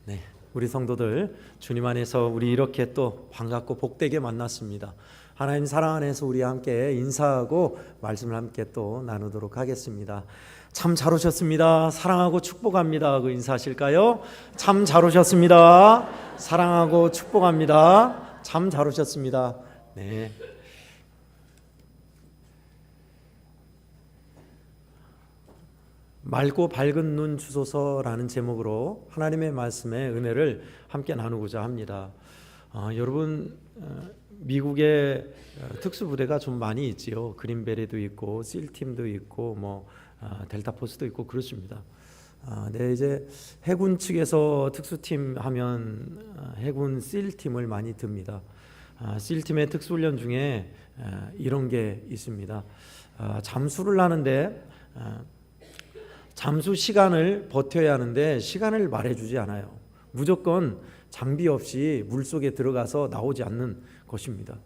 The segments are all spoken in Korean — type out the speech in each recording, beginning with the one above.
네, 우리 성도들 주님 안에서 우리 이렇게 또 반갑고 복되게 만났습니다. 하나님 사랑 안에서 우리 함께 인사하고 말씀을 함께 또 나누도록 하겠습니다. 참 잘 오셨습니다. 사랑하고 축복합니다. 그 인사하실까요? 참 잘 오셨습니다. 사랑하고 축복합니다. 참 잘 오셨습니다. 네. 맑고 밝은 눈 주소서라는 제목으로 하나님의 말씀의 은혜를 함께 나누고자 합니다. 여러분, 미국의 특수부대가 좀 많이 있지요. 그린베리도 있고 실팀도 있고 델타포스도 있고 그렇습니다. 네, 이제 해군 측에서 특수팀 하면 해군 실팀을 많이 듭니다. 실팀의 특수훈련 중에 이런 게 있습니다. 잠수를 하는데 잠수 시간을 버텨야 하는데 시간을 말해주지 않아요. 무조건 장비 없이 물속에 들어가서 나오지 않는 것입니다.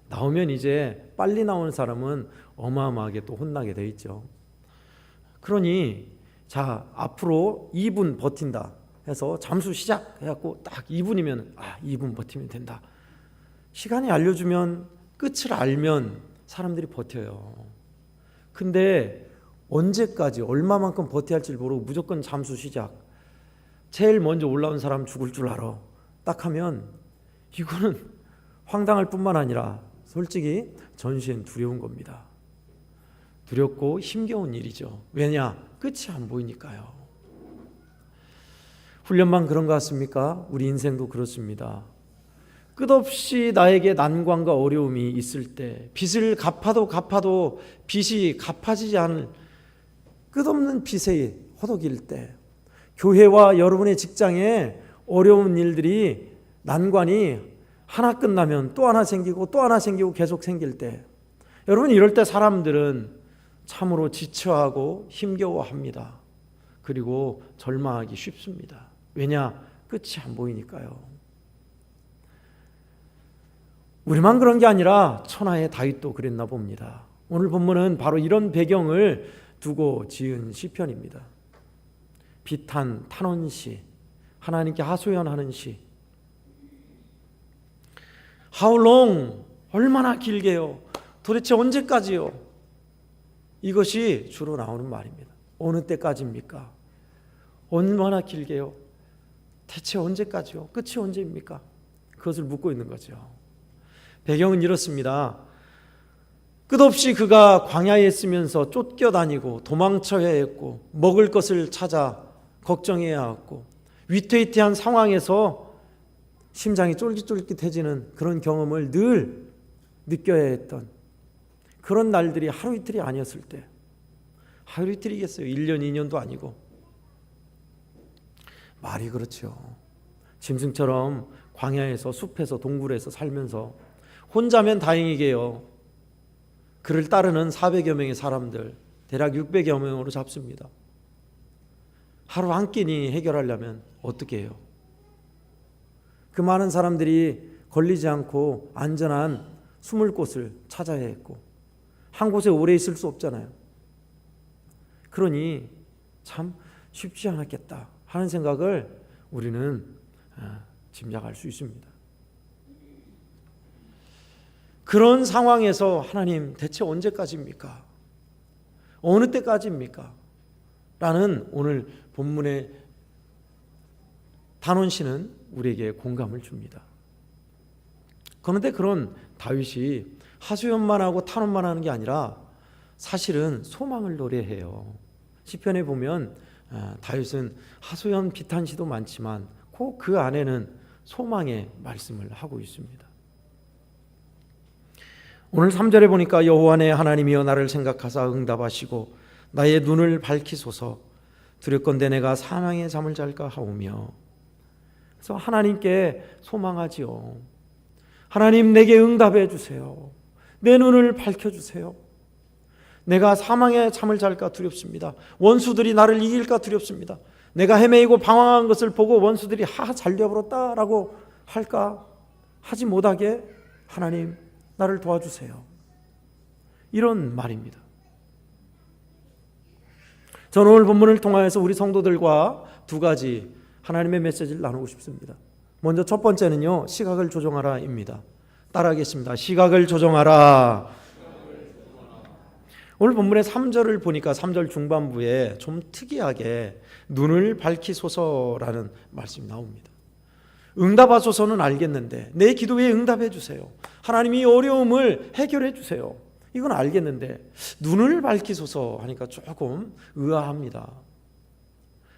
나오면 이제 빨리 나오는 사람은 어마어마하게 또 혼나게 돼 있죠. 그러니 자, 앞으로 2분 버틴다 해서 잠수 시작해갖고 딱 2분이면 2분 버티면 된다. 시간이 알려주면 끝을 알면 사람들이 버텨요. 근데 언제까지 얼마만큼 버텨야 할지 모르고 무조건 잠수 시작. 제일 먼저 올라온 사람 죽을 줄 알아. 딱 하면 이거는 황당할 뿐만 아니라 솔직히 전시엔 두려운 겁니다. 두렵고 힘겨운 일이죠. 왜냐? 끝이 안 보이니까요. 훈련만 그런 것 같습니까? 우리 인생도 그렇습니다. 끝없이 나에게 난관과 어려움이 있을 때, 빚을 갚아도 빚이 갚아지지 않을 끝없는 빚에 허덕일 때, 교회와 여러분의 직장에 어려운 일들이 난관이 하나 끝나면 또 하나 생기고 또 하나 생기고 계속 생길 때, 여러분 이럴 때 사람들은 참으로 지쳐하고 힘겨워합니다. 그리고 절망하기 쉽습니다. 왜냐? 끝이 안 보이니까요. 우리만 그런 게 아니라 천하의 다윗도 그랬나 봅니다. 오늘 본문은 바로 이런 배경을 두고 지은 시편입니다. 비탄, 탄원시, 하나님께 하소연하는 시. How long? 얼마나 길게요? 도대체 언제까지요? 이것이 주로 나오는 말입니다. 어느 때까지입니까? 얼마나 길게요? 대체 언제까지요? 끝이 언제입니까? 그것을 묻고 있는 거죠. 배경은 이렇습니다. 끝없이 그가 광야에 있으면서 쫓겨다니고 도망쳐야 했고 먹을 것을 찾아 걱정해야 했고 위태위태한 상황에서 심장이 쫄깃쫄깃해지는 그런 경험을 늘 느껴야 했던 그런 날들이 하루 이틀이 아니었을 때, 하루 이틀이겠어요? 1년 2년도 아니고. 말이 그렇죠. 짐승처럼 광야에서 숲에서 동굴에서 살면서 혼자면 다행이게요. 그를 따르는 400여 명의 사람들, 대략 600여 명으로 잡습니다. 하루 한 끼니 해결하려면 어떻게 해요? 그 많은 사람들이 걸리지 않고 안전한 숨을 곳을 찾아야 했고 한 곳에 오래 있을 수 없잖아요. 그러니 참 쉽지 않았겠다 하는 생각을 우리는 짐작할 수 있습니다. 그런 상황에서 하나님 대체 언제까지입니까? 어느 때까지입니까? 라는 오늘 본문의 단원시는 우리에게 공감을 줍니다. 그런데 그런 다윗이 하소연만 하고 탄원만 하는 게 아니라 사실은 소망을 노래해요. 시편에 보면 다윗은 하소연 비탄시도 많지만 꼭 그 안에는 소망의 말씀을 하고 있습니다. 오늘 3절에 보니까 여호와 내 하나님이여 나를 생각하사 응답하시고 나의 눈을 밝히소서 두렵건대 내가 사망의 잠을 잘까 하오며. 그래서 하나님께 소망하지요. 하나님 내게 응답해 주세요. 내 눈을 밝혀주세요. 내가 사망의 잠을 잘까 두렵습니다. 원수들이 나를 이길까 두렵습니다. 내가 헤매이고 방황한 것을 보고 원수들이 잘 되어버렸다라고 할까 하지 못하게 하나님 나를 도와주세요. 이런 말입니다. 저는 오늘 본문을 통하여서 우리 성도들과 두 가지 하나님의 메시지를 나누고 싶습니다. 먼저 첫 번째는요, 시각을 조정하라입니다. 따라하겠습니다. 시각을 조정하라. 오늘 본문의 3절을 보니까 3절 중반부에 좀 특이하게 눈을 밝히소서라는 말씀이 나옵니다. 응답하소서는 알겠는데 내 기도에 응답해 주세요. 하나님이 어려움을 해결해 주세요. 이건 알겠는데 눈을 밝히소서 하니까 조금 의아합니다.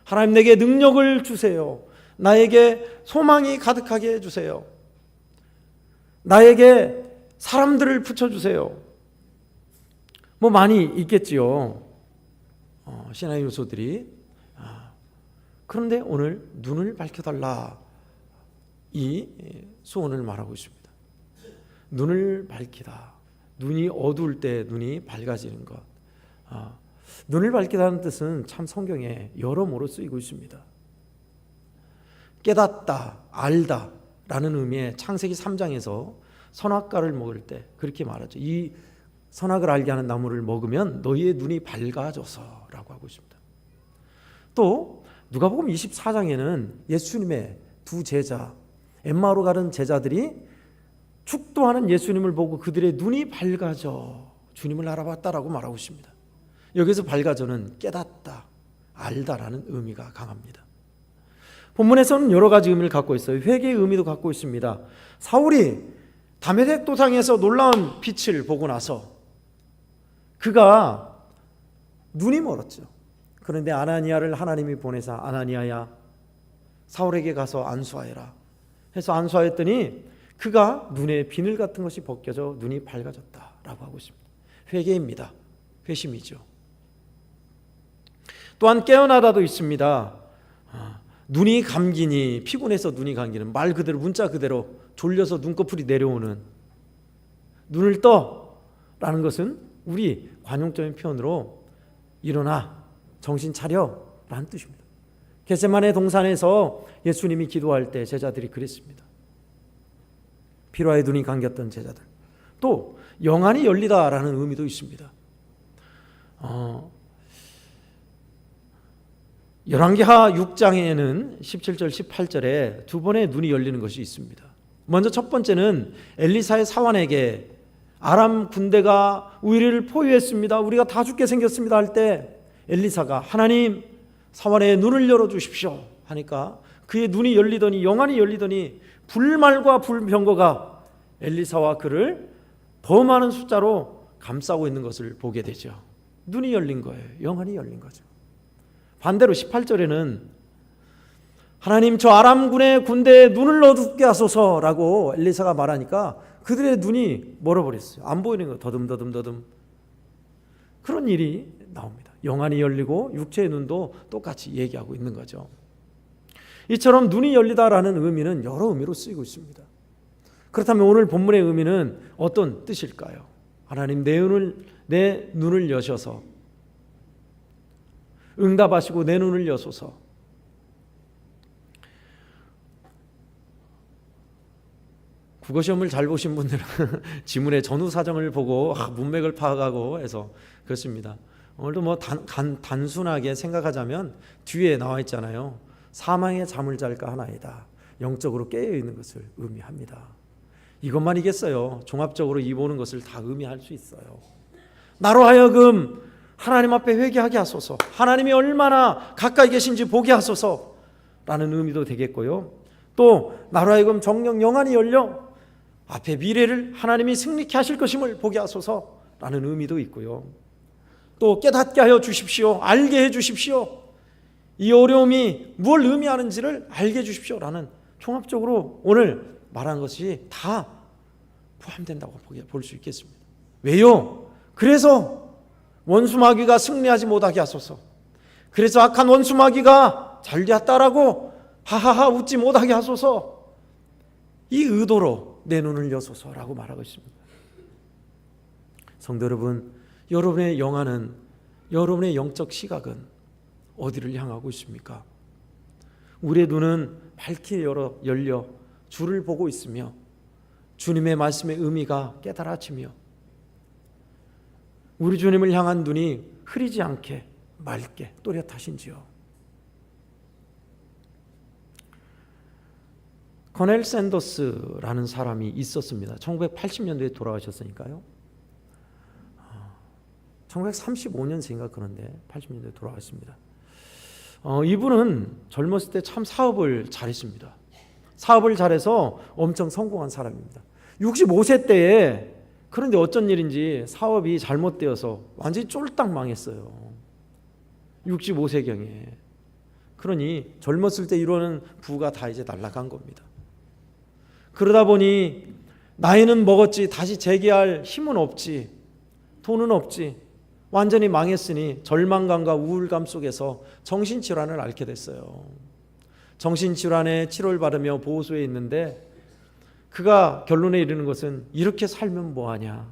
하나님 내게 능력을 주세요. 나에게 소망이 가득하게 해주세요. 나에게 사람들을 붙여주세요. 뭐 많이 있겠지요. 신앙의 요소들이. 그런데 오늘 눈을 밝혀달라 이 소원을 말하고 있습니다. 눈을 밝히다. 눈이 어두울 때 눈이 밝아지는 것. 눈을 밝히다는 뜻은 참 성경에 여러모로 쓰이고 있습니다. 깨닫다, 알다 라는 의미의 창세기 3장에서 선악과를 먹을 때 그렇게 말하죠. 이 선악을 알게 하는 나무를 먹으면 너희의 눈이 밝아져서 라고 하고 있습니다. 또 누가복음 24장에는 예수님의 두 제자, 엠마오로 가는 제자들이 축도하는 예수님을 보고 그들의 눈이 밝아져 주님을 알아봤다라고 말하고 있습니다. 여기서 밝아져는 깨닫다, 알다라는 의미가 강합니다. 본문에서는 여러 가지 의미를 갖고 있어요. 회개의 의미도 갖고 있습니다. 사울이 다메섹 도상에서 놀라운 빛을 보고 나서 그가 눈이 멀었죠. 그런데 아나니아를 하나님이 보내사 아나니아야 사울에게 가서 안수하여라 해서 안수하였더니 그가 눈에 비늘 같은 것이 벗겨져 눈이 밝아졌다라고 하고 있습니다. 회개입니다. 회심이죠. 또한 깨어나다도 있습니다. 눈이 감기니 피곤해서 눈이 감기는 말 그대로 문자 그대로 졸려서 눈꺼풀이 내려오는 눈을 떠라는 것은 우리 관용적인 표현으로 일어나 정신 차려라는 뜻입니다. 겟세마네 동산에서 예수님이 기도할 때 제자들이 그랬습니다. 피로에 눈이 감겼던 제자들. 또 영안이 열리다라는 의미도 있습니다. 열왕기하 6장에는 17절 18절에 두 번의 눈이 열리는 것이 있습니다. 먼저 첫 번째는 엘리사의 사환에게 아람 군대가 우리를 포위했습니다. 우리가 다 죽게 생겼습니다 할 때 엘리사가 하나님 사환의 눈을 열어주십시오 하니까 그의 눈이 열리더니 영안이 열리더니 불말과 불병거가 엘리사와 그를 더 많은 숫자로 감싸고 있는 것을 보게 되죠. 눈이 열린 거예요. 영안이 열린 거죠. 반대로 18절에는 하나님 저 아람군의 군대에 눈을 어둡게 하소서라고 엘리사가 말하니까 그들의 눈이 멀어버렸어요. 안 보이는 거예요. 더듬더듬 그런 일이 나옵니다. 영안이 열리고 육체의 눈도 똑같이 얘기하고 있는 거죠. 이처럼 눈이 열리다라는 의미는 여러 의미로 쓰이고 있습니다. 그렇다면 오늘 본문의 의미는 어떤 뜻일까요? 하나님 내 눈을 여셔서 응답하시고 내 눈을 여소서. 국어시험을 잘 보신 분들은 지문의 전후 사정을 보고 문맥을 파악하고 해서 그렇습니다. 오늘도 뭐 단순하게 생각하자면 뒤에 나와 있잖아요. 사망의 잠을 잘까 하나이다. 영적으로 깨어있는 것을 의미합니다. 이것만이겠어요. 종합적으로 이 보는 것을 다 의미할 수 있어요. 나로 하여금 하나님 앞에 회개하게 하소서. 하나님이 얼마나 가까이 계신지 보게 하소서라는 의미도 되겠고요. 또 나로 하여금 정령 영안이 열려 앞에 미래를 하나님이 승리케 하실 것임을 보게 하소서라는 의미도 있고요. 또 깨닫게 하여 주십시오. 알게 해 주십시오. 이 어려움이 뭘 의미하는지를 알게 해 주십시오라는 종합적으로 오늘 말한 것이 다 포함된다고 볼 수 있겠습니다. 왜요? 그래서 원수 마귀가 승리하지 못하게 하소서. 그래서 악한 원수 마귀가 잘되었다라고 하하하 웃지 못하게 하소서. 이 의도로 내 눈을 여소서라고 말하고 있습니다. 성도 여러분, 여러분의 영안은, 여러분의 영적 시각은 어디를 향하고 있습니까? 우리의 눈은 밝게 열려 주를 보고 있으며 주님의 말씀의 의미가 깨달아지며 우리 주님을 향한 눈이 흐리지 않게 맑게 또렷하신지요. 커넬 샌더스라는 사람이 있었습니다. 1980년도에 돌아가셨으니까요. 1935년생인가 그런데 80년대에 돌아가셨습니다. 이분은 젊었을 때 참 사업을 잘했습니다. 사업을 잘해서 엄청 성공한 사람입니다. 65세 때에 그런데 어쩐 일인지 사업이 잘못되어서 완전히 쫄딱 망했어요. 65세경에. 그러니 젊었을 때 이루는 부가 다 이제 날아간 겁니다. 그러다 보니 나이는 먹었지 다시 재기할 힘은 없지, 돈은 없지, 완전히 망했으니 절망감과 우울감 속에서 정신질환을 앓게 됐어요. 정신질환에 치료를 받으며 보호소에 있는데 그가 결론에 이르는 것은 이렇게 살면 뭐하냐,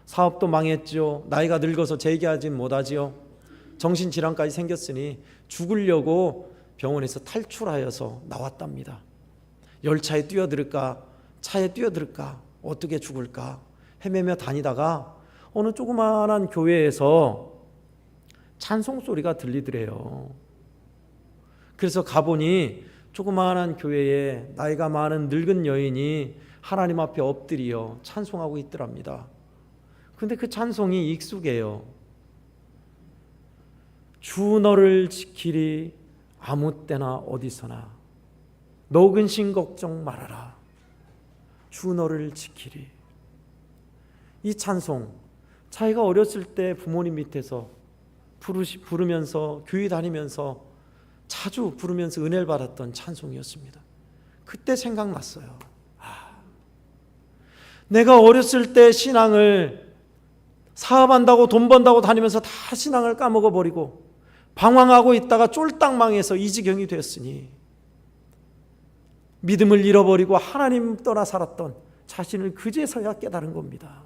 사업도 망했죠, 나이가 늙어서 재기하진 못하지요, 정신질환까지 생겼으니 죽으려고 병원에서 탈출하여서 나왔답니다. 열차에 뛰어들을까, 차에 뛰어들을까, 어떻게 죽을까 헤매며 다니다가 어느 조그마한 교회에서 찬송 소리가 들리더래요. 그래서 가보니 조그마한 교회에 나이가 많은 늙은 여인이 하나님 앞에 엎드려 찬송하고 있더랍니다. 근데 그 찬송이 익숙해요. 주 너를 지키리 아무 때나 어디서나 너 근심 걱정 말아라. 주 너를 지키리. 이 찬송 자기가 어렸을 때 부모님 밑에서 부르면서 교회 다니면서 자주 부르면서 은혜를 받았던 찬송이었습니다. 그때 생각났어요. 내가 어렸을 때 신앙을 사업한다고 돈 번다고 다니면서 다 신앙을 까먹어버리고 방황하고 있다가 쫄딱 망해서 이 지경이 되었으니 믿음을 잃어버리고 하나님 떠나 살았던 자신을 그제서야 깨달은 겁니다.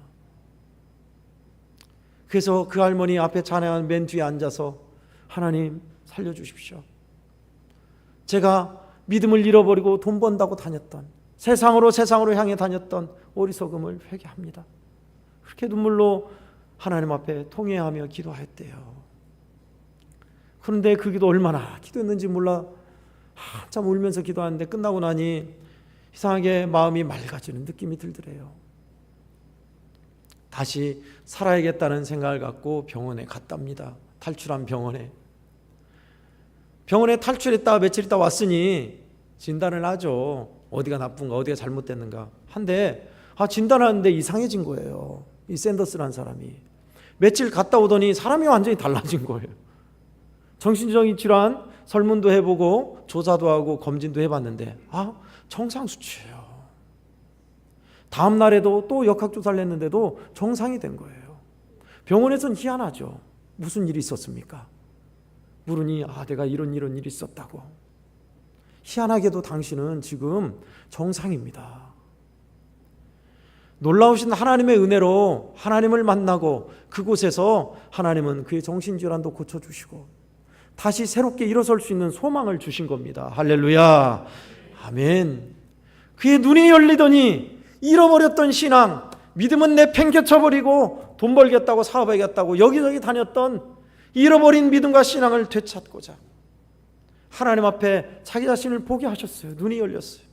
그래서 그 할머니 앞에 찬양하는 맨 뒤에 앉아서 하나님 살려주십시오. 제가 믿음을 잃어버리고 돈 번다고 다녔던 세상으로 향해 다녔던 어리석음을 회개합니다. 그렇게 눈물로 하나님 앞에 통회하며 기도했대요. 그런데 그 기도 얼마나 기도했는지 몰라 한참 울면서 기도하는데 끝나고 나니 이상하게 마음이 맑아지는 느낌이 들더래요. 다시 살아야겠다는 생각을 갖고 병원에 갔답니다. 탈출한 병원에 탈출했다가 며칠 있다 왔으니 진단을 하죠. 어디가 나쁜가, 어디가 잘못됐는가 한데 진단하는데 이상해진 거예요. 이 샌더스라는 사람이 며칠 갔다 오더니 사람이 완전히 달라진 거예요. 정신적인 질환 설문도 해보고 조사도 하고 검진도 해봤는데 정상 수치예요. 다음 날에도 또 역학조사를 했는데도 정상이 된 거예요. 병원에서는 희한하죠. 무슨 일이 있었습니까? 물으니 내가 이런 일이 있었다고. 희한하게도 당신은 지금 정상입니다. 놀라우신 하나님의 은혜로 하나님을 만나고 그곳에서 하나님은 그의 정신질환도 고쳐주시고 다시 새롭게 일어설 수 있는 소망을 주신 겁니다. 할렐루야. 아멘. 그의 눈이 열리더니 잃어버렸던 신앙, 믿음은 내팽개쳐버리고 돈 벌겠다고 사업하겠다고 여기저기 다녔던 잃어버린 믿음과 신앙을 되찾고자 하나님 앞에 자기 자신을 보게 하셨어요. 눈이 열렸어요.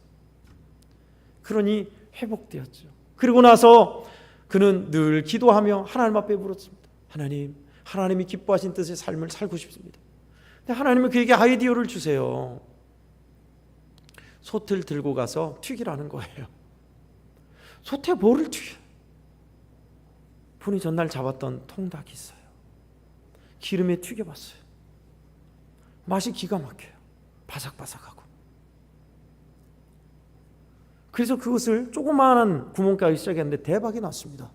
그러니 회복되었죠. 그리고 나서 그는 늘 기도하며 하나님 앞에 물었습니다. 하나님이 기뻐하신 뜻의 삶을 살고 싶습니다. 근데 하나님은 그에게 아이디어를 주세요. 솥을 들고 가서 튀기라는 거예요. 솥에 뭐를 튀겨? 분이 전날 잡았던 통닭이 있어요. 기름에 튀겨봤어요. 맛이 기가 막혀요. 바삭바삭하고. 그래서 그것을 조그마한 구멍가게 시작했는데 대박이 났습니다.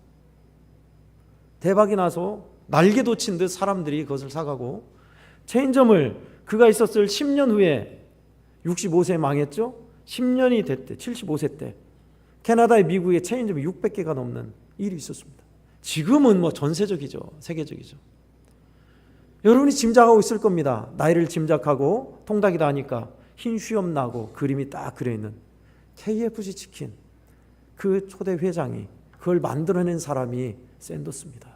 대박이 나서 날개 돋친 듯 사람들이 그것을 사가고 체인점을 그가 있었을 10년 후에 65세에 망했죠. 10년이 됐대. 75세 때 캐나다에 미국에 체인점이 600개가 넘는 일이 있었습니다. 지금은 전세적이죠. 세계적이죠. 여러분이 짐작하고 있을 겁니다. 나이를 짐작하고 통닭이다 하니까 흰 수염 나고 그림이 딱 그려있는 KFC 치킨, 그 초대 회장이 그걸 만들어낸 사람이 샌더스입니다.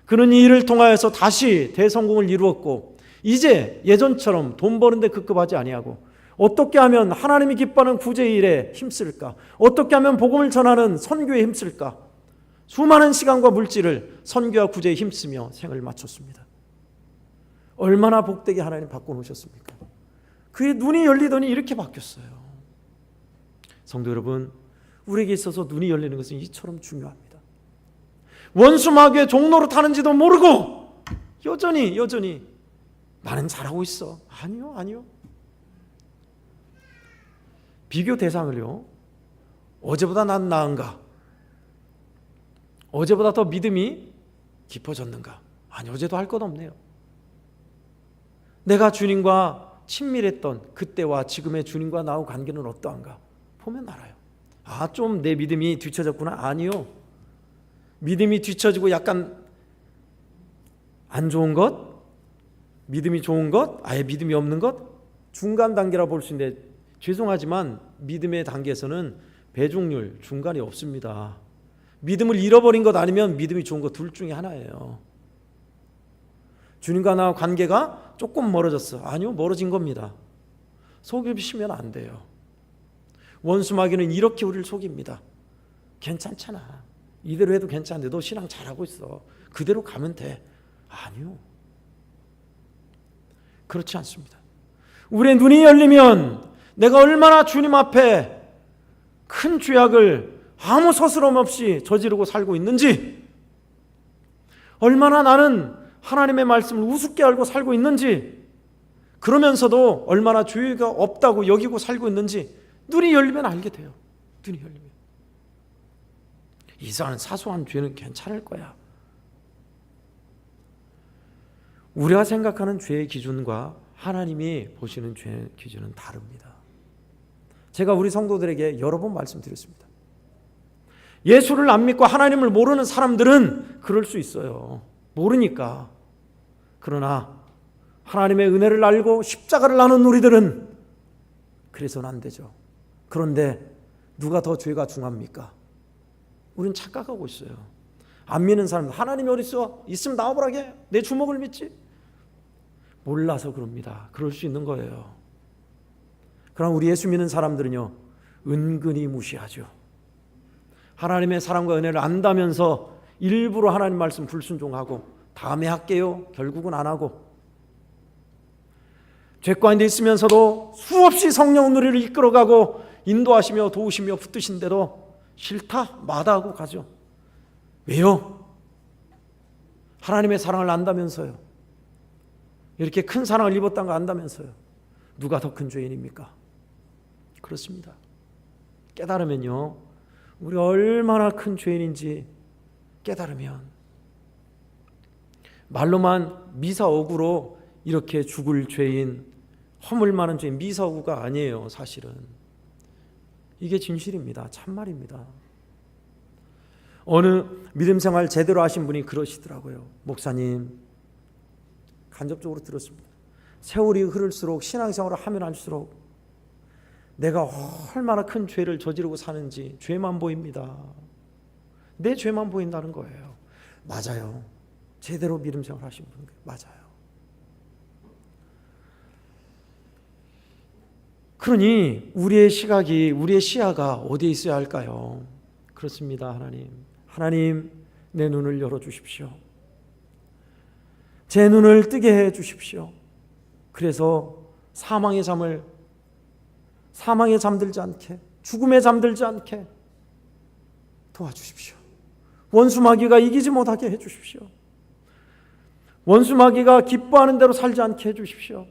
그는 이 일을 통하여서 다시 대성공을 이루었고 이제 예전처럼 돈 버는데 급급하지 아니하고 어떻게 하면 하나님이 기뻐하는 구제의 일에 힘쓸까? 어떻게 하면 복음을 전하는 선교에 힘쓸까? 수많은 시간과 물질을 선교와 구제에 힘쓰며 생을 마쳤습니다. 얼마나 복되게 하나님 바꿔놓으셨습니까? 그의 눈이 열리더니 이렇게 바뀌었어요. 성도 여러분, 우리에게 있어서 눈이 열리는 것은 이처럼 중요합니다. 원수 마귀의 종로로 타는지도 모르고 여전히 나는 잘하고 있어. 아니요. 비교 대상을요, 어제보다 난 나은가? 어제보다 더 믿음이 깊어졌는가? 아니, 어제도 할 것 없네요. 내가 주님과 친밀했던 그때와 지금의 주님과 나의 관계는 어떠한가? 보면 알아요. 좀 내 믿음이 뒤처졌구나. 아니요. 믿음이 뒤처지고 약간 안 좋은 것, 믿음이 좋은 것, 아예 믿음이 없는 것, 중간 단계라 볼 수 있는데, 죄송하지만 믿음의 단계에서는 배중률 중간이 없습니다. 믿음을 잃어버린 것 아니면 믿음이 좋은 것 둘 중에 하나예요. 주님과 나와 관계가 조금 멀어졌어. 아니요, 멀어진 겁니다. 속이시면 안 돼요. 원수 마귀는 이렇게 우리를 속입니다. 괜찮잖아. 이대로 해도 괜찮은데 너 신앙 잘하고 있어. 그대로 가면 돼. 아니요. 그렇지 않습니다. 우리의 눈이 열리면 내가 얼마나 주님 앞에 큰 죄악을 아무 서스럼 없이 저지르고 살고 있는지, 얼마나 나는 하나님의 말씀을 우습게 알고 살고 있는지, 그러면서도 얼마나 죄가 없다고 여기고 살고 있는지 눈이 열리면 알게 돼요. 눈이 열리면 이상한 사소한 죄는 괜찮을 거야. 우리가 생각하는 죄의 기준과 하나님이 보시는 죄의 기준은 다릅니다. 제가 우리 성도들에게 여러 번 말씀드렸습니다. 예수를 안 믿고 하나님을 모르는 사람들은 그럴 수 있어요. 모르니까. 그러나 하나님의 은혜를 알고 십자가를 나눈 우리들은 그래서는 안 되죠. 그런데 누가 더 죄가 중합니까? 우린 착각하고 있어요. 안 믿는 사람들, 하나님이 어디 있어? 있으면 나와보라게. 내 주먹을 믿지? 몰라서 그럽니다. 그럴 수 있는 거예요. 그럼 우리 예수 믿는 사람들은요, 은근히 무시하죠. 하나님의 사랑과 은혜를 안다면서 일부러 하나님 말씀 불순종하고 다음에 할게요. 결국은 안 하고, 죄 가운데 있으면서도 수없이 성령은 우리를 이끌어가고 인도하시며 도우시며 붙드신데도 싫다 마다하고 가죠. 왜요? 하나님의 사랑을 안다면서요. 이렇게 큰 사랑을 입었다는 거 안다면서요. 누가 더 큰 죄인입니까? 그렇습니다. 깨달으면요, 우리 얼마나 큰 죄인인지 깨달으면, 말로만 미사오구로 이렇게 죽을 죄인, 허물 많은 죄인, 미사오구가 아니에요. 사실은 이게 진실입니다. 참말입니다. 어느 믿음 생활 제대로 하신 분이 그러시더라고요. 목사님, 간접적으로 들었습니다. 세월이 흐를수록 신앙생활을 하면 할수록 내가 얼마나 큰 죄를 저지르고 사는지 죄만 보입니다. 내 죄만 보인다는 거예요. 맞아요. 제대로 믿음 생활 하신 분 맞아요. 그러니 우리의 시각이, 우리의 시야가 어디에 있어야 할까요? 그렇습니다. 하나님 내 눈을 열어주십시오. 제 눈을 뜨게 해주십시오. 그래서 사망에 잠들지 않게, 죽음에 잠들지 않게 도와주십시오. 원수 마귀가 이기지 못하게 해주십시오. 원수 마귀가 기뻐하는 대로 살지 않게 해주십시오.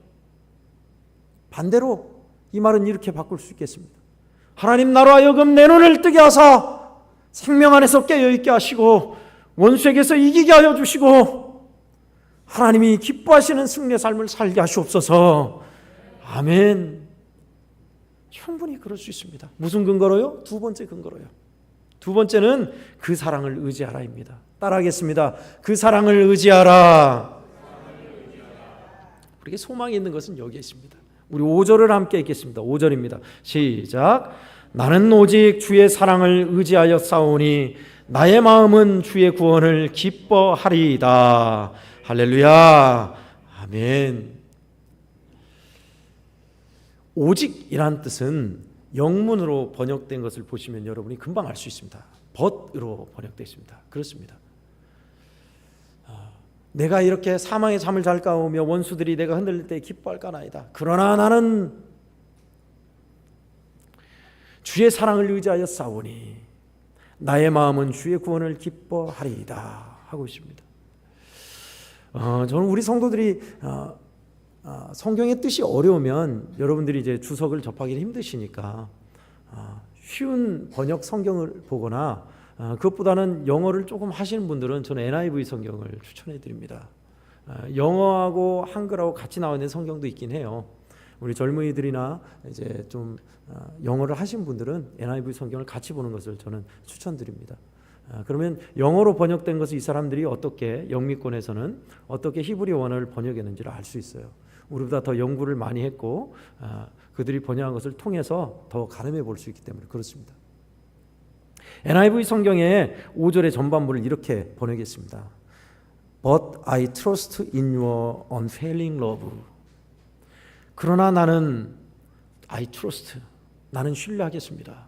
반대로 이 말은 이렇게 바꿀 수 있겠습니다. 하나님, 나로 하여금 내 눈을 뜨게 하사 생명 안에서 깨어있게 하시고 원수에게서 이기게 하여 주시고 하나님이 기뻐하시는 승리의 삶을 살게 하시옵소서. 아멘. 충분히 그럴 수 있습니다. 무슨 근거로요? 두 번째 근거로요. 두 번째는 그 사랑을 의지하라입니다. 따라하겠습니다. 그 사랑을 의지하라. 우리에게 소망이 있는 것은 여기에 있습니다. 우리 5절을 함께 읽겠습니다. 5절입니다. 시작. 나는 오직 주의 사랑을 의지하여 싸우니 나의 마음은 주의 구원을 기뻐하리이다. 할렐루야. 아멘. 오직이란 뜻은 영문으로 번역된 것을 보시면 여러분이 금방 알 수 있습니다. but으로 번역되어 있습니다. 그렇습니다. 내가 이렇게 사망의 잠을 잘 까우며 원수들이 내가 흔들릴 때 기뻐할까나이다. 그러나 나는 주의 사랑을 의지하여 싸우니 나의 마음은 주의 구원을 기뻐하리이다 하고 있습니다. 저는 우리 성도들이 성경의 뜻이 어려우면 여러분들이 이제 주석을 접하기 힘드시니까 쉬운 번역 성경을 보거나 그것보다는 영어를 조금 하시는 분들은 저는 NIV 성경을 추천해 드립니다. 영어하고 한글하고 같이 나와 있는 성경도 있긴 해요. 우리 젊은이들이나 이제 좀 영어를 하신 분들은 NIV 성경을 같이 보는 것을 저는 추천드립니다. 그러면 영어로 번역된 것을 이 사람들이 어떻게 영미권에서는 어떻게 히브리 원어를 번역했는지를 알 수 있어요. 우리보다 더 연구를 많이 했고 그들이 번역한 것을 통해서 더 가늠해 볼 수 있기 때문에 그렇습니다. NIV 성경의 5절의 전반부를 이렇게 번역했습니다. But I trust in your unfailing love. 그러나 나는 I trust, 나는 신뢰하겠습니다.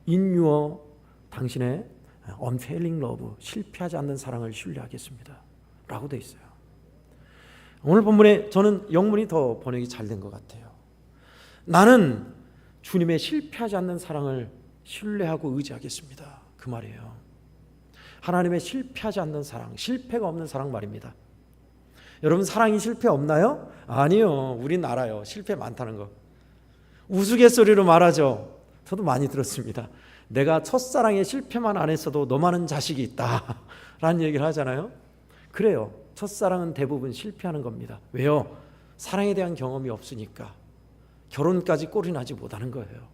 In your, 당신의 unfailing love, 실패하지 않는 사랑을 신뢰하겠습니다 라고 되어 있어요. 오늘 본문에 저는 영문이 더 번역이 잘 된 것 같아요. 나는 주님의 실패하지 않는 사랑을 신뢰하고 의지하겠습니다. 그 말이에요. 하나님의 실패하지 않는 사랑, 실패가 없는 사랑 말입니다. 여러분 사랑이 실패 없나요? 아니요. 우린 알아요. 실패 많다는 거. 우스갯소리로 말하죠. 저도 많이 들었습니다. 내가 첫사랑에 실패만 안 했어도 너만한 자식이 있다 라는 얘기를 하잖아요. 그래요. 첫사랑은 대부분 실패하는 겁니다. 왜요? 사랑에 대한 경험이 없으니까 결혼까지 꼴이 나지 못하는 거예요.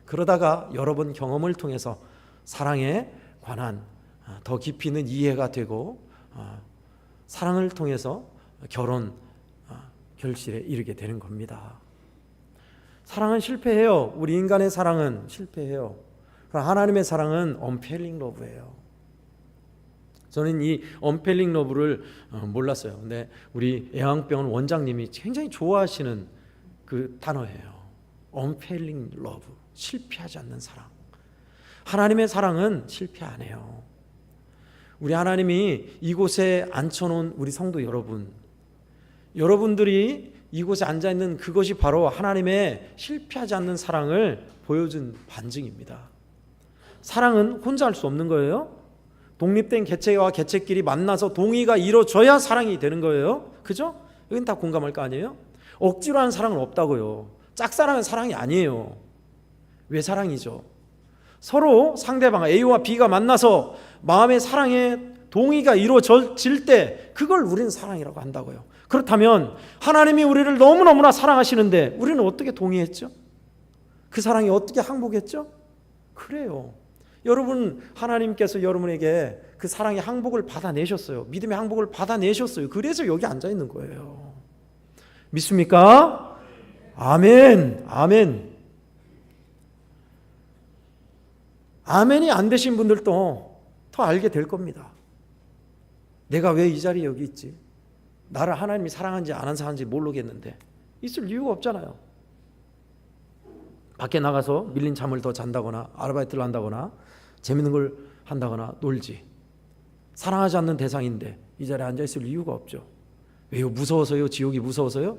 그러다가 여러 번 경험을 통해서 사랑에 관한 더 깊이 있는 이해가 되고 사랑을 통해서 결혼 결실에 이르게 되는 겁니다. 사랑은 실패해요. 우리 인간의 사랑은 실패해요. 그러나 하나님의 사랑은 unfailing love예요. 저는 이 unfailing love를 몰랐어요. 근데 우리 애왕병원 원장님이 굉장히 좋아하시는 그 단어예요. unfailing love, 실패하지 않는 사랑. 하나님의 사랑은 실패 안 해요. 우리 하나님이 이곳에 앉혀놓은 우리 성도 여러분, 여러분들이 이곳에 앉아있는 그것이 바로 하나님의 실패하지 않는 사랑을 보여준 반증입니다. 사랑은 혼자 할 수 없는 거예요. 독립된 개체와 개체끼리 만나서 동의가 이루어져야 사랑이 되는 거예요. 그죠? 여긴 다 공감할 거 아니에요? 억지로 하는 사랑은 없다고요. 짝사랑은 사랑이 아니에요. 왜 사랑이죠? 서로 상대방 A와 B가 만나서 마음의 사랑에 동의가 이루어질 때 그걸 우리는 사랑이라고 한다고요. 그렇다면 하나님이 우리를 너무너무나 사랑하시는데 우리는 어떻게 동의했죠? 그 사랑이 어떻게 항복했죠? 그래요. 여러분, 하나님께서 여러분에게 그 사랑의 항복을 받아내셨어요. 믿음의 항복을 받아내셨어요. 그래서 여기 앉아 있는 거예요. 믿습니까? 아멘. 아멘. 아멘이 안 되신 분들도 더 알게 될 겁니다. 내가 왜 이 자리에 여기 있지? 나를 하나님이 사랑하는지 안 사랑하는지 모르겠는데 있을 이유가 없잖아요. 밖에 나가서 밀린 잠을 더 잔다거나 아르바이트를 한다거나 재밌는 걸 한다거나 놀지. 사랑하지 않는 대상인데 이 자리에 앉아 있을 이유가 없죠. 왜요? 무서워서요? 지옥이 무서워서요?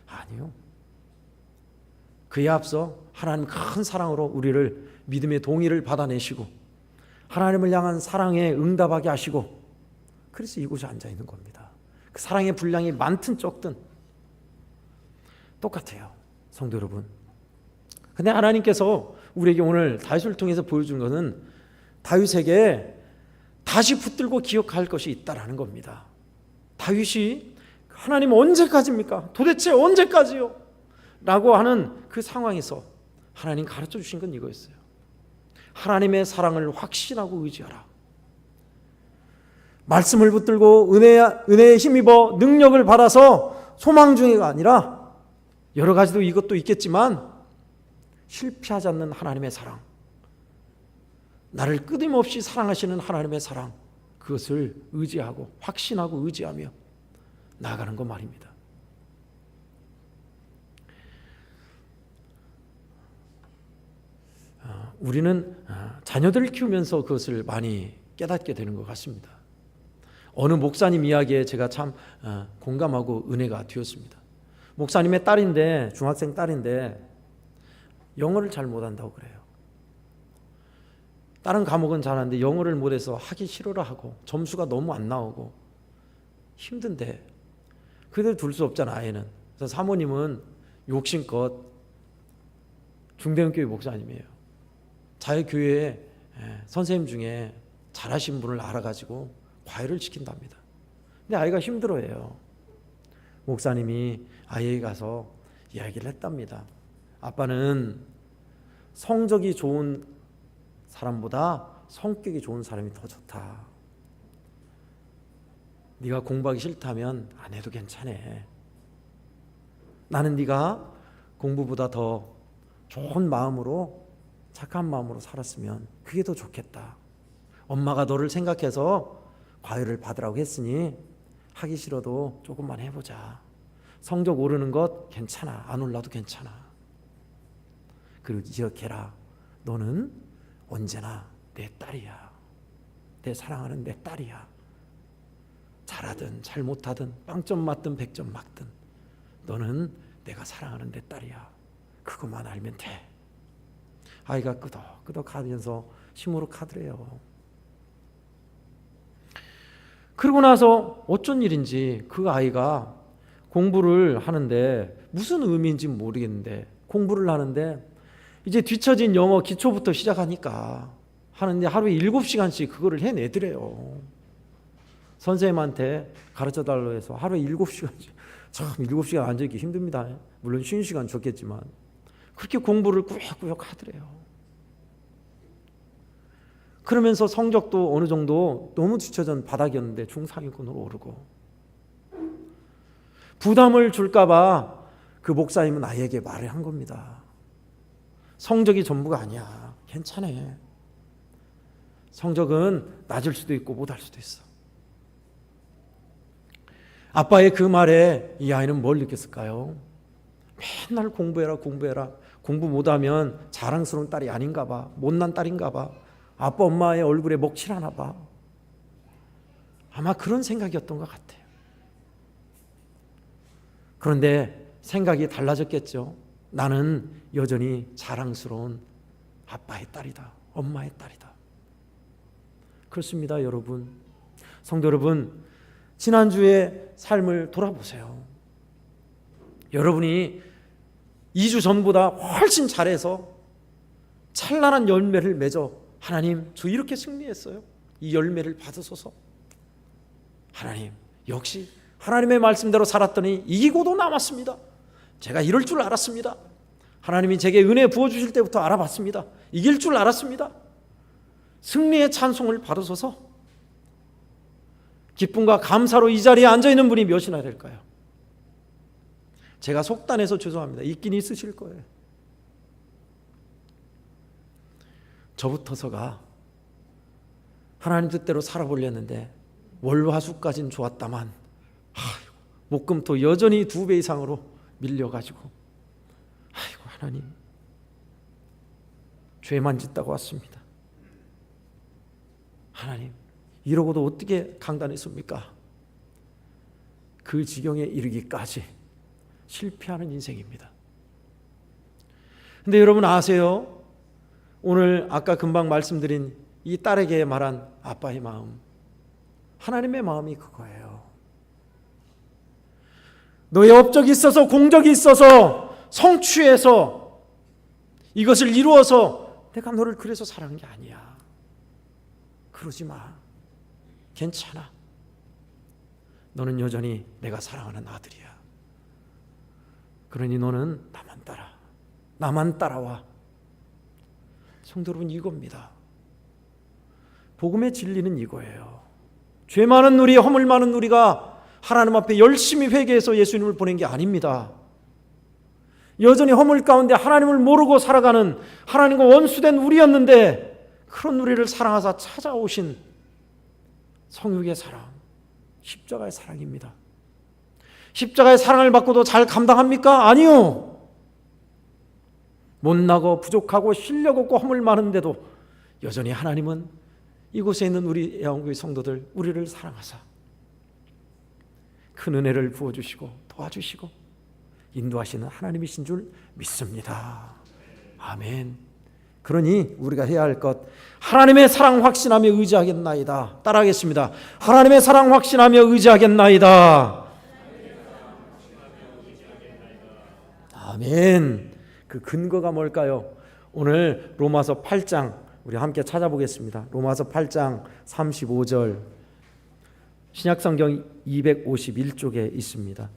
아니요. 그에 앞서 하나님 큰 사랑으로 우리를 믿음의 동의를 받아내시고 하나님을 향한 사랑에 응답하게 하시고 그래서 이곳에 앉아 있는 겁니다. 그 사랑의 분량이 많든 적든 똑같아요. 성도 여러분. 근데 하나님께서 우리에게 오늘 다윗을 통해서 보여준 것은 다윗에게 다시 붙들고 기억할 것이 있다라는 겁니다. 다윗이 하나님 언제까지입니까? 도대체 언제까지요? 라고 하는 그 상황에서 하나님 가르쳐 주신 건 이거였어요. 하나님의 사랑을 확신하고 의지하라. 말씀을 붙들고 은혜에 힘입어 능력을 받아서 소망 중에가 아니라 여러 가지도 이것도 있겠지만 실패하지 않는 하나님의 사랑, 나를 끊임없이 사랑하시는 하나님의 사랑, 그것을 의지하고 확신하고 의지하며 나아가는 것 말입니다. 우리는 자녀들을 키우면서 그것을 많이 깨닫게 되는 것 같습니다. 어느 목사님 이야기에 제가 참 공감하고 은혜가 되었습니다. 목사님의 딸인데, 중학생 딸인데 영어를 잘 못한다고 그래요. 다른 과목은 잘하는데 영어를 못해서 하기 싫어라 하고 점수가 너무 안 나오고 힘든데 그대로 둘 수 없잖아, 아이는. 그래서 사모님은 욕심껏 중대형교회 목사님이에요. 자기 교회에 선생님 중에 잘하신 분을 알아가지고 과외를 시킨답니다. 근데 아이가 힘들어해요. 목사님이 아이에게 가서 이야기를 했답니다. 아빠는 성적이 좋은 사람보다 성격이 좋은 사람이 더 좋다. 네가 공부하기 싫다면 안 해도 괜찮아. 나는 네가 공부보다 더 좋은 마음으로, 착한 마음으로 살았으면 그게 더 좋겠다. 엄마가 너를 생각해서 과외를 받으라고 했으니 하기 싫어도 조금만 해보자. 성적 오르는 것 괜찮아. 안 올라도 괜찮아. 그리고 기억해라. 너는 언제나 내 딸이야. 내 사랑하는 내 딸이야. 잘하든 잘못하든 빵점 맞든 100점 맞든 너는 내가 사랑하는 내 딸이야. 그것만 알면 돼. 아이가 끄덕끄덕 하면서 시무룩하더래요. 그러고 나서 어쩐 일인지 그 아이가 공부를 하는데 무슨 의미인지 모르겠는데 공부를 하는데 이제 뒤처진 영어 기초부터 시작하니까 하는데 하루에 7시간씩 그거를 해내더래요. 선생님한테 가르쳐달라고 해서 하루에 7시간씩. 참 7시간 앉아있기 힘듭니다. 물론 쉬는 시간 좋겠지만 그렇게 공부를 꾸역꾸역 하더래요. 그러면서 성적도 어느 정도 너무 뒤처진 바닥이었는데 중상위권으로 오르고, 부담을 줄까봐 그 목사님은 아이에게 말을 한 겁니다. 성적이 전부가 아니야. 괜찮아. 성적은 낮을 수도 있고 못할 수도 있어. 아빠의 그 말에 이 아이는 뭘 느꼈을까요? 맨날 공부해라 공부해라. 공부 못하면 자랑스러운 딸이 아닌가 봐. 못난 딸인가 봐. 아빠 엄마의 얼굴에 먹칠하나 봐. 아마 그런 생각이었던 것 같아요. 그런데 생각이 달라졌겠죠. 나는 여전히 자랑스러운 아빠의 딸이다. 엄마의 딸이다. 그렇습니다, 여러분. 성도 여러분, 지난주의 삶을 돌아보세요. 여러분이 2주 전보다 훨씬 잘해서 찬란한 열매를 맺어 하나님, 저 이렇게 승리했어요. 이 열매를 받으소서. 하나님, 역시 하나님의 말씀대로 살았더니 이기고도 남았습니다. 제가 이럴 줄 알았습니다. 하나님이 제게 은혜 부어주실 때부터 알아봤습니다. 이길 줄 알았습니다. 승리의 찬송을 받으소서. 기쁨과 감사로 이 자리에 앉아있는 분이 몇이나 될까요? 제가 속단해서 죄송합니다. 있긴 있으실 거예요. 저부터서가 하나님 뜻대로 살아보려는데 월화수까지는 좋았다만 목금토 여전히 2배 이상으로 밀려가지고 아이고 하나님, 죄만 짓다고 왔습니다. 하나님, 이러고도 어떻게 강단했습니까? 그 지경에 이르기까지 실패하는 인생입니다. 근데 여러분 아세요? 오늘 아까 금방 말씀드린 이 딸에게 말한 아빠의 마음, 하나님의 마음이 그거예요. 너의 업적이 있어서, 공적이 있어서, 성취해서 이것을 이루어서 내가 너를 그래서 사랑한 게 아니야. 그러지 마. 괜찮아. 너는 여전히 내가 사랑하는 아들이야. 그러니 너는 나만 따라. 나만 따라와. 성도 여러분, 이겁니다. 복음의 진리는 이거예요. 죄 많은 우리, 허물 많은 우리가 하나님 앞에 열심히 회개해서 예수님을 보낸 게 아닙니다. 여전히 허물 가운데 하나님을 모르고 살아가는 하나님과 원수된 우리였는데 그런 우리를 사랑하사 찾아오신 성육의 사랑, 십자가의 사랑입니다. 십자가의 사랑을 받고도 잘 감당합니까? 아니요. 못나고 부족하고 실력 없고 허물 많은데도 여전히 하나님은 이곳에 있는 우리 애원교회 성도들, 우리를 사랑하사 큰 은혜를 부어주시고 도와주시고 인도하시는 하나님이신 줄 믿습니다. 아멘. 그러니 우리가 해야 할 것, 하나님의 사랑 확신하며 의지하겠나이다. 따라하겠습니다. 하나님의 사랑 확신하며 의지하겠나이다. 아멘. 그 근거가 뭘까요? 오늘 로마서 8장 우리 함께 찾아보겠습니다. 로마서 8장 35절, 신약성경 251쪽에 있습니다.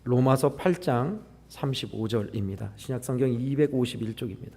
로마서 8장 35절입니다. 신약성경 251쪽입니다.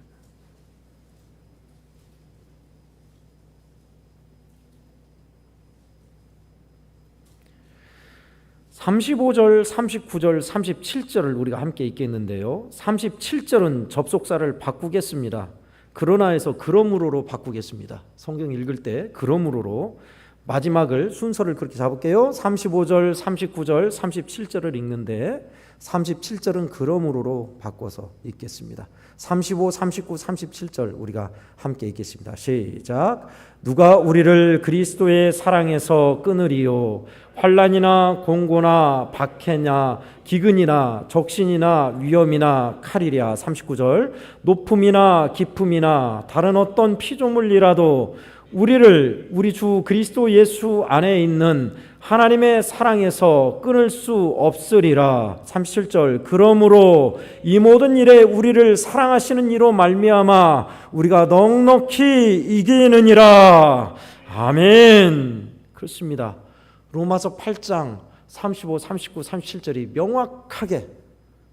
(35절) (39절) (37절을) 우리가 함께 읽겠는데요, 37절은 접속사를 바꾸겠습니다. 그러나 해서 그러므로로 바꾸겠습니다. 성경 읽을 때 그러므로로 마지막을 순서를 그렇게 잡을게요. 35절, 39절, 37절을 읽는데 37절은 그러므로로 바꿔서 읽겠습니다. 35, 39, 37절 우리가 함께 읽겠습니다. 시작. 누가 우리를 그리스도의 사랑에서 끊으리요? 환난이나 공고나 박해나 기근이나 적신이나 위험이나 칼이랴. 39절. 높음이나 깊음이나 다른 어떤 피조물이라도 우리를 우리 주 그리스도 예수 안에 있는 하나님의 사랑에서 끊을 수 없으리라. 37절. 그러므로 이 모든 일에 우리를 사랑하시는 이로 말미암아 우리가 넉넉히 이기느니라. 아멘. 그렇습니다. 로마서 8장 35, 39, 37절이 명확하게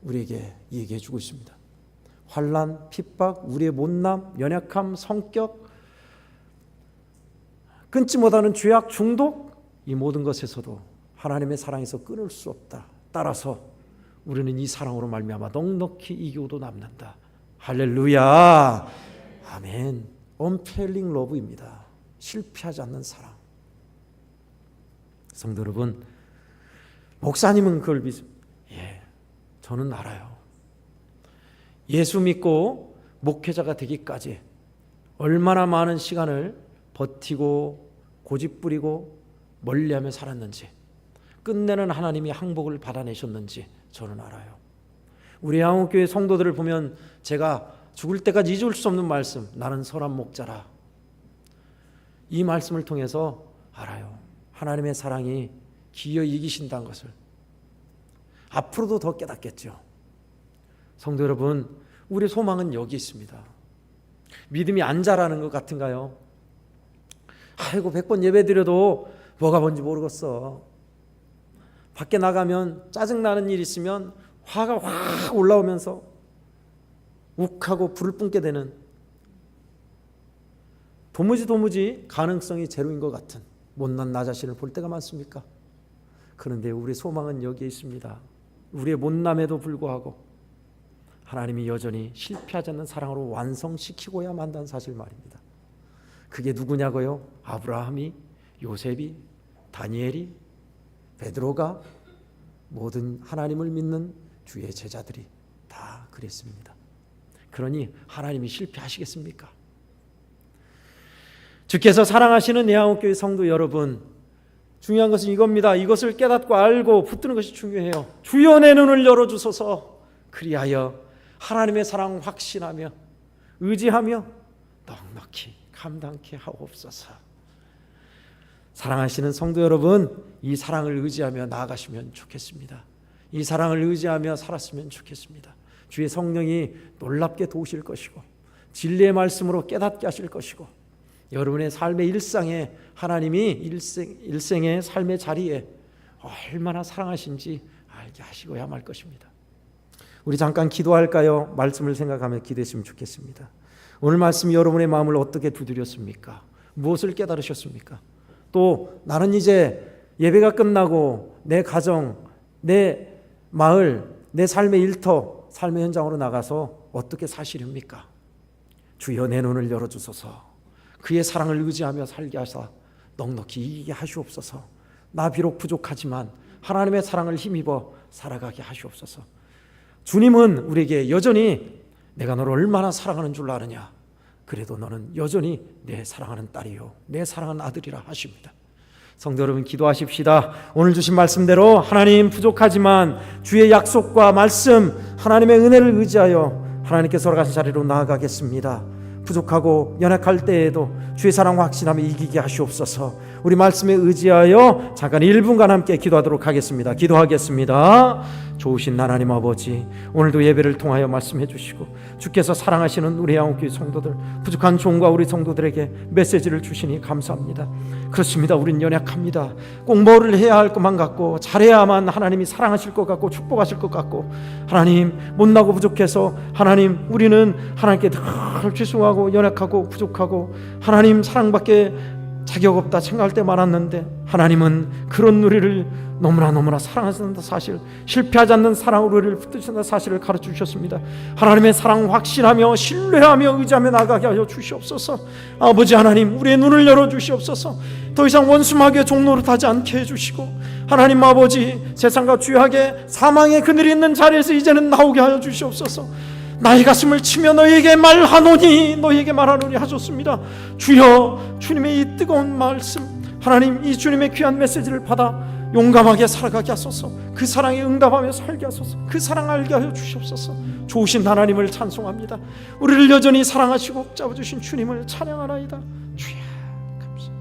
우리에게 얘기해 주고 있습니다. 환난, 핍박, 우리의 못남, 연약함, 성격, 끊지 못하는 죄악, 중독, 이 모든 것에서도 하나님의 사랑에서 끊을 수 없다. 따라서 우리는 이 사랑으로 말미암아 넉넉히 이기고도 남는다. 할렐루야. 아멘. unfailing love입니다. 실패하지 않는 사랑. 성도 여러분, 목사님은 그걸 믿습니다. 예, 저는 알아요. 예수 믿고 목회자가 되기까지 얼마나 많은 시간을 버티고 고집부리고 멀리하며 살았는지, 끝내는 하나님이 항복을 받아내셨는지 저는 알아요. 우리 한국교회 성도들을 보면 제가 죽을 때까지 잊을 수 없는 말씀, 나는 선한 목자라, 이 말씀을 통해서 알아요. 하나님의 사랑이 기어이 이기신다는 것을 앞으로도 더 깨닫겠죠. 성도 여러분, 우리 소망은 여기 있습니다. 믿음이 안 자라는 것 같은가요? 아이고 100번 예배드려도 뭐가 뭔지 모르겠어. 밖에 나가면 짜증나는 일 있으면 화가 확 올라오면서 욱하고 불을 뿜게 되는, 도무지 가능성이 제로인 것 같은 못난 나 자신을 볼 때가 많습니까? 그런데 우리 소망은 여기에 있습니다. 우리의 못남에도 불구하고 하나님이 여전히 실패하지 않는 사랑으로 완성시키고야 만다는 사실 말입니다. 그게 누구냐고요? 아브라함이, 요셉이, 다니엘이, 베드로가, 모든 하나님을 믿는 주의 제자들이 다 그랬습니다. 그러니 하나님이 실패하시겠습니까? 주께서 사랑하시는 예한국교회 성도 여러분, 중요한 것은 이겁니다. 이것을 깨닫고 알고 붙드는 것이 중요해요. 주여 내 눈을 열어주소서. 그리하여 하나님의 사랑 확신하며 의지하며 넉넉히 감당케 하옵소서. 사랑하시는 성도 여러분, 이 사랑을 의지하며 나아가시면 좋겠습니다. 이 사랑을 의지하며 살았으면 좋겠습니다. 주의 성령이 놀랍게 도우실 것이고 진리의 말씀으로 깨닫게 하실 것이고 여러분의 삶의 일상에 하나님이 일생의 삶의 자리에 얼마나 사랑하신지 알게 하시고야 말 것입니다. 우리 잠깐 기도할까요? 말씀을 생각하며 기도했으면 좋겠습니다. 오늘 말씀 여러분의 마음을 어떻게 두드렸습니까? 무엇을 깨달으셨습니까? 또 나는 이제 예배가 끝나고 내 가정, 내 마을, 내 삶의 일터, 삶의 현장으로 나가서 어떻게 사시렵니까? 주여 내 눈을 열어주소서. 그의 사랑을 의지하며 살게 하사 넉넉히 이기게 하시옵소서. 나 비록 부족하지만 하나님의 사랑을 힘입어 살아가게 하시옵소서. 주님은 우리에게 여전히 내가 너를 얼마나 사랑하는 줄 아느냐, 그래도 너는 여전히 내 사랑하는 딸이요 내 사랑하는 아들이라 하십니다. 성도 여러분, 기도하십시다. 오늘 주신 말씀대로 하나님, 부족하지만 주의 약속과 말씀, 하나님의 은혜를 의지하여 하나님께서 허락하신 자리로 나아가겠습니다. 부족하고 연약할 때에도 주의 사랑 확신하며 이기게 하시옵소서. 우리 말씀에 의지하여 잠깐 1분간 함께 기도하도록 하겠습니다. 기도하겠습니다. 좋으신 하나님 아버지, 오늘도 예배를 통하여 말씀해 주시고 주께서 사랑하시는 우리 양옥교회 성도들, 부족한 종과 우리 성도들에게 메시지를 주시니 감사합니다. 그렇습니다. 우린 연약합니다. 꼭 뭐를 해야 할 것만 같고 잘해야만 하나님이 사랑하실 것 같고 축복하실 것 같고, 하나님 못나고 부족해서 하나님 우리는 하나님께 늘 죄송하고 연약하고 부족하고 하나님 사랑밖에 자격 없다 생각할 때 많았는데, 하나님은 그런 우리를 너무나 사랑하신다 사실, 실패하지 않는 사랑으로 우리를 붙드신다 사실을 가르쳐 주셨습니다. 하나님의 사랑 확신하며 신뢰하며 의지하며 나가게 하여 주시옵소서. 아버지 하나님, 우리의 눈을 열어 주시옵소서. 더 이상 원수마귀의 종노릇하지 않게 해주시고, 하나님 아버지, 세상과 주요하게 사망의 그늘이 있는 자리에서 이제는 나오게 하여 주시옵소서. 나의 가슴을 치며 너희에게 말하노니 하셨습니다. 주여, 주님의 이 뜨거운 말씀, 하나님 이 주님의 귀한 메시지를 받아 용감하게 살아가게 하소서. 그 사랑에 응답하며 살게 하소서. 그 사랑 알게 하여 주시옵소서. 좋으신 하나님을 찬송합니다. 우리를 여전히 사랑하시고 잡아주신 주님을 찬양하나이다. 주여 감사합니다.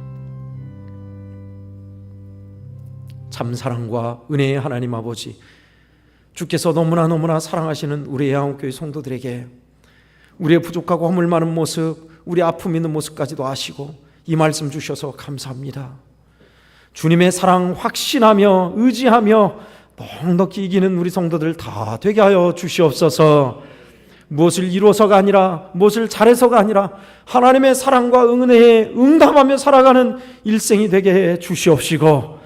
참 사랑과 은혜의 하나님 아버지, 주께서 너무나 사랑하시는 우리 양옥교회 성도들에게 우리의 부족하고 허물 많은 모습, 우리 아픔 있는 모습까지도 아시고 이 말씀 주셔서 감사합니다. 주님의 사랑 확신하며 의지하며 넉넉히 이기는 우리 성도들 다 되게 하여 주시옵소서. 무엇을 이루어서가 아니라, 무엇을 잘해서가 아니라 하나님의 사랑과 은혜에 응답하며 살아가는 일생이 되게 해 주시옵시고,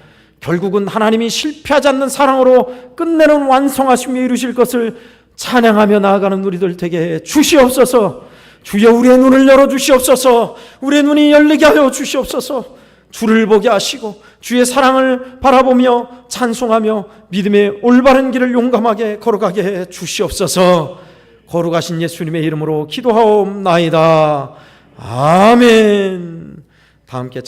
결국은 하나님이 실패하지 않는 사랑으로 끝내는 완성하시며 이루실 것을 찬양하며 나아가는 우리들 되게 해 주시옵소서. 주여, 우리의 눈을 열어 주시옵소서. 우리의 눈이 열리게 하여 주시옵소서. 주를 보게 하시고 주의 사랑을 바라보며 찬송하며 믿음의 올바른 길을 용감하게 걸어가게 해 주시옵소서. 거룩하신 예수님의 이름으로 기도하옵나이다. 아멘. 다 함께